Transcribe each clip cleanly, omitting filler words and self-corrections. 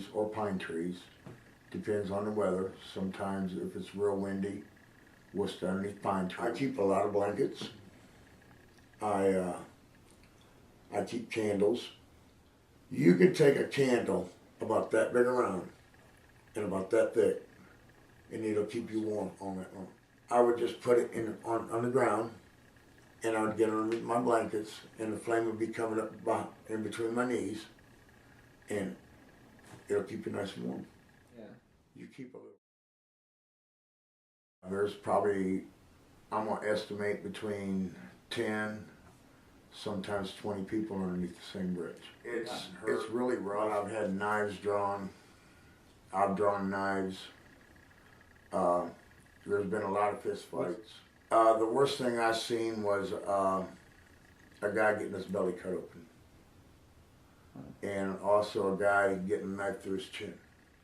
trees or pine trees. Depends on the weather. Sometimes if it's real windy, we'll stay underneath pine trees. I keep a lot of blankets. I keep candles. You can take a candle about that big around and about that thick, and it'll keep you warm all night long. I would just put it on the ground, and I would get underneath my blankets, and the flame would be coming up in between my knees, and it'll keep you nice and warm. Yeah. You keep a little. There's probably, I'm gonna estimate between 10, sometimes 20 people underneath the same bridge. It's really rough. I've had knives drawn. I've drawn knives. There's been a lot of fist fights. The worst thing I seen was a guy getting his belly cut open. And also a guy getting a knife through his chin.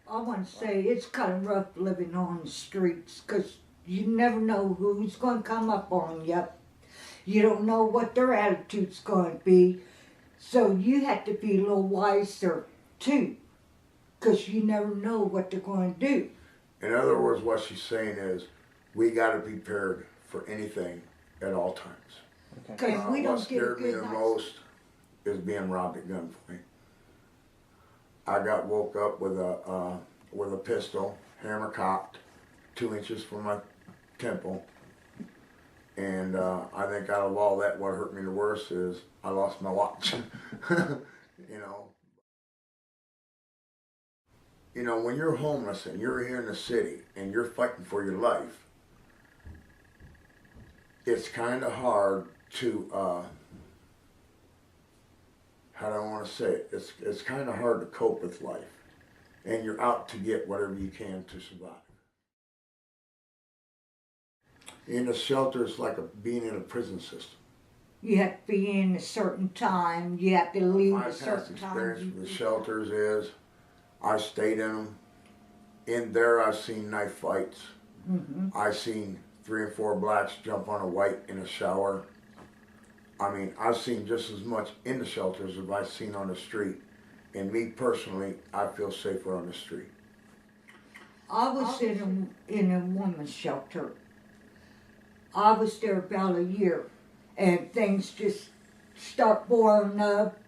I want to say it's kind of rough living on the streets because you never know who's going to come up on you. You don't know what their attitude's going to be. So you have to be a little wiser too, because you never know what they're going to do. In other words, what she's saying is, we got to be prepared for anything at all times. Okay. Because we don't What get a scared me good the night's most is being robbed at gunpoint. I got woke up with a pistol, hammer cocked, 2 inches from my temple. And I think out of all that, what hurt me the worst is I lost my watch. You know, when you're homeless and you're here in the city and you're fighting for your life, it's kind of hard to, how do I want to say it? It's kind of hard to cope with life. And you're out to get whatever you can to survive. In a shelter, it's like being in a prison system. You have to be in a certain time. You have to leave My a past certain experience time. with the shelters is I stayed in them. In there, I've seen knife fights. I've seen 3 or 4 blacks jump on a white in a shower. I mean, I've seen just as much in the shelters as I've seen on the street. And me personally, I feel safer on the street. I was in a women's shelter. I was there about a year, and things just start boiling up.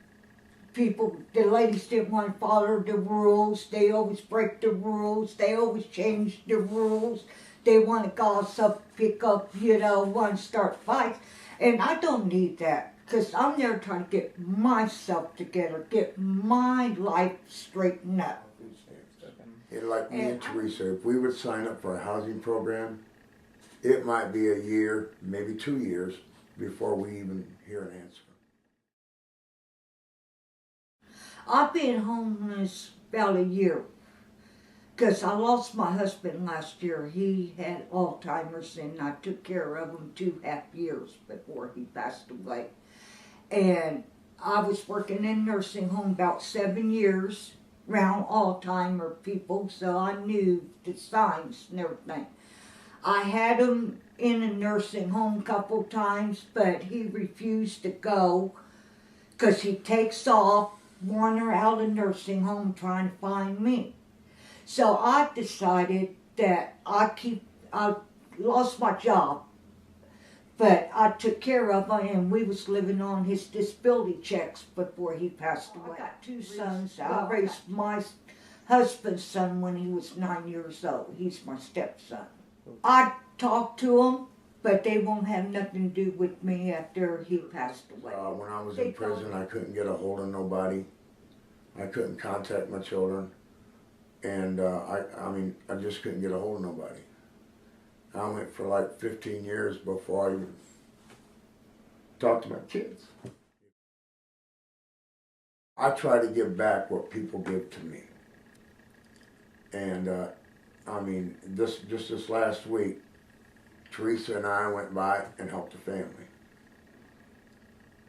The ladies didn't want to follow the rules. They always break the rules. They always change the rules. They want to gossip, pick up, want to start fights. And I don't need that, because I'm there trying to get myself together, get my life straightened up. And like me and Teresa, if we would sign up for a housing program, it might be a year, maybe 2 years, before we even hear an answer. I've been homeless about a year, because I lost my husband last year. He had Alzheimer's, and I took care of him 2.5 years before he passed away. And I was working in a nursing home about 7 years around Alzheimer people, so I knew the signs and everything. I had him in a nursing home a couple times, but he refused to go because he takes off, wander out of nursing home trying to find me. So I decided that I lost my job, but I took care of him, and we was living on his disability checks before he passed away. I got 2 sons. I raised my husband's son when he was 9 years old. He's my stepson. I talked to them, but they won't have nothing to do with me after he passed away. When I was in prison, I couldn't get a hold of nobody. I couldn't contact my children. And I just couldn't get a hold of nobody. I went for like 15 years before I even talked to my kids. I try to give back what people give to me. And this last week, Teresa and I went by and helped the family.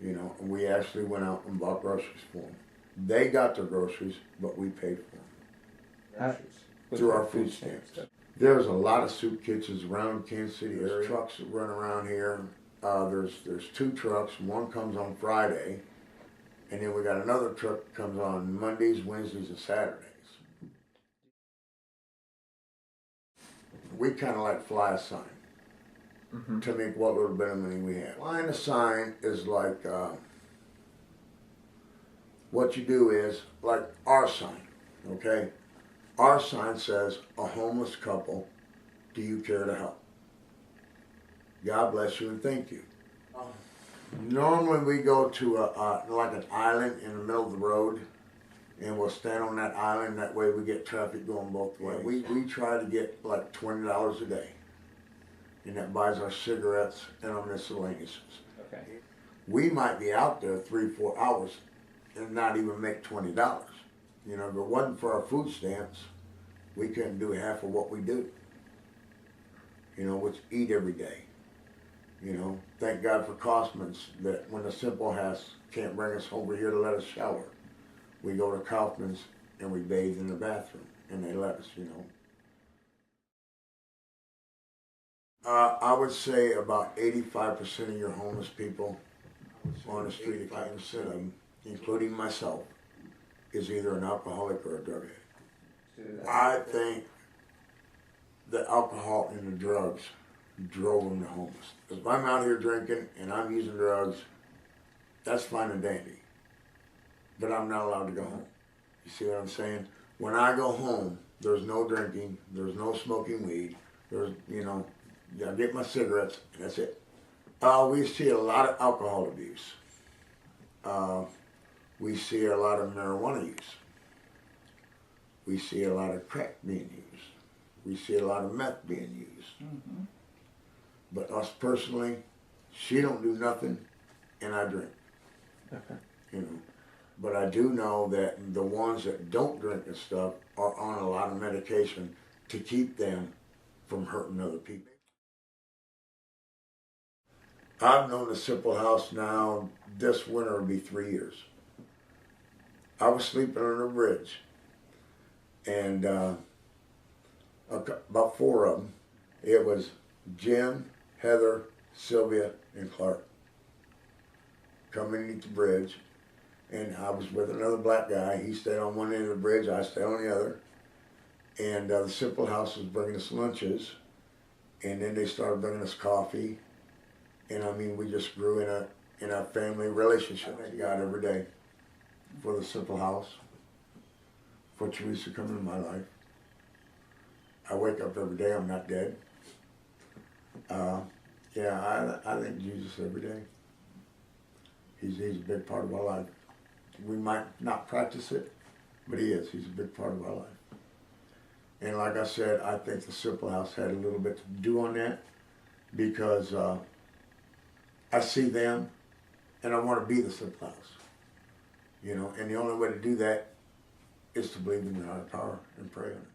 And we actually went out and bought groceries for them. They got their groceries, but we paid for them. Through our food stamps. There's a lot of soup kitchens around Kansas City area. There's trucks that run around here. There's 2 trucks. One comes on Friday, and then we got another truck that comes on Mondays, Wednesdays, and Saturdays. we kind of like fly a sign to make what little bit of money we have. Flying a sign is like, what you do is, like our sign, okay? Our sign says, a homeless couple, do you care to help? God bless you and thank you. Normally we go to like an island in the middle of the road, and we'll stand on that island. That way we get traffic going both ways. We try to get like $20 a day, and that buys our cigarettes and our miscellaneous. Okay. We might be out there 3-4 hours and not even make $20. You know, if it wasn't for our food stamps, we couldn't do half of what we do. You know, which eat every day. You know, thank God for Kaufman's that when the Simple House can't bring us over here to let us shower, we go to Kaufman's and we bathe in the bathroom, and they let us, you know. I would say about 85% of your homeless people on the street, 85% of them, including myself, is either an alcoholic or a drug addict. I think the alcohol and the drugs drove them to homeless. If I'm out here drinking and I'm using drugs, that's fine and dandy. But I'm not allowed to go home. You see what I'm saying? When I go home, there's no drinking, there's no smoking weed, there's, you know, I get my cigarettes, and that's it. We see a lot of alcohol abuse. We see a lot of marijuana use. We see a lot of crack being used. We see a lot of meth being used. Mm-hmm. But us personally, she don't do nothing, and I drink. Okay. You know, but I do know that the ones that don't drink and stuff are on a lot of medication to keep them from hurting other people. I've known the Simple House now, this winter will be 3 years. I was sleeping on a bridge, and about 4 of them. It was Jim, Heather, Sylvia, and Clark coming into the bridge, and I was with another black guy. He stayed on one end of the bridge, I stayed on the other, and the Simple House was bringing us lunches, and then they started bringing us coffee, and I mean, we just grew in a family relationship. I thank God every day for the Simple House, for Teresa coming into my life. I wake up every day, I'm not dead. Yeah, I thank Jesus every day. He's a big part of our life. We might not practice it, but he is. He's a big part of our life. And like I said, I think the Simple House had a little bit to do on that, because I see them and I want to be the Simple House. You know, and the only way to do that is to believe in your higher power and pray on it.